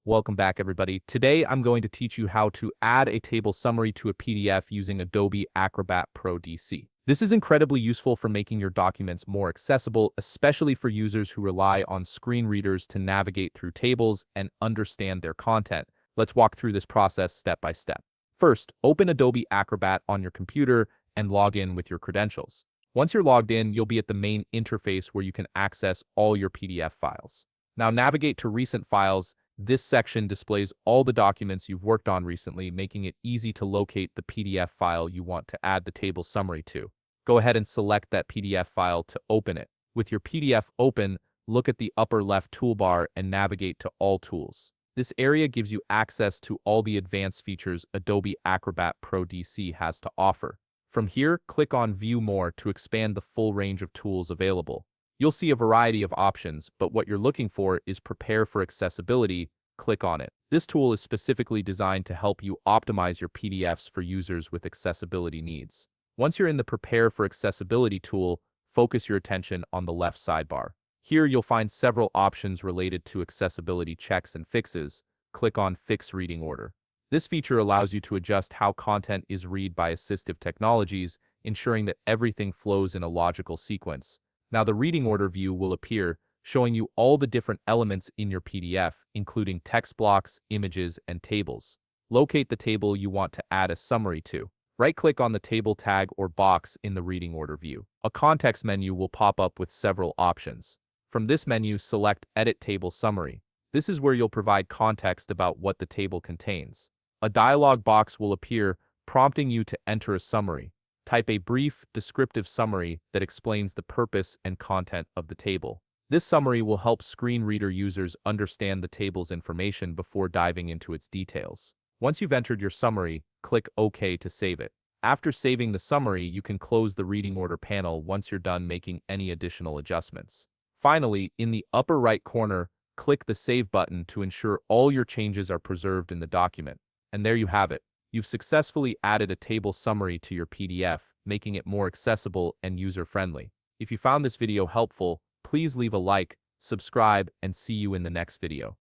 Welcome back, everybody. Today, I'm going to teach you how to add a table summary to a PDF using Adobe Acrobat Pro DC. This is incredibly useful for making your documents more accessible, especially for users who rely on screen readers to navigate through tables and understand their content. Let's walk through this process step by step. First, open Adobe Acrobat on your computer and log in with your credentials. Once you're logged in, you'll be at the main interface where you can access all your PDF files. Now navigate to Recent Files. This section displays all the documents you've worked on recently, making it easy to locate the PDF file you want to add the table summary to. Go ahead and select that PDF file to open it. With your PDF open, look at the upper left toolbar and navigate to All Tools. This area gives you access to all the advanced features Adobe Acrobat Pro DC has to offer. From here, click on View More to expand the full range of tools available. You'll see a variety of options, but what you're looking for is Prepare for Accessibility. Click on it. This tool is specifically designed to help you optimize your PDFs for users with accessibility needs. Once you're in the Prepare for Accessibility tool, focus your attention on the left sidebar. Here you'll find several options related to accessibility checks and fixes. Click on Fix Reading Order. This feature allows you to adjust how content is read by assistive technologies, ensuring that everything flows in a logical sequence. Now the reading order view will appear, showing you all the different elements in your PDF, including text blocks, images, and tables. Locate the table you want to add a summary to. Right-click on the table tag or box in the reading order view. A context menu will pop up with several options. From this menu, select Edit Table Summary. This is where you'll provide context about what the table contains. A dialog box will appear, prompting you to enter a summary. Type a brief, descriptive summary that explains the purpose and content of the table. This summary will help screen reader users understand the table's information before diving into its details. Once you've entered your summary, click OK to save it. After saving the summary, you can close the reading order panel once you're done making any additional adjustments. Finally, in the upper right corner, click the Save button to ensure all your changes are preserved in the document. And there you have it. You've successfully added a table summary to your PDF, making it more accessible and user-friendly. If you found this video helpful, please leave a like, subscribe, and see you in the next video.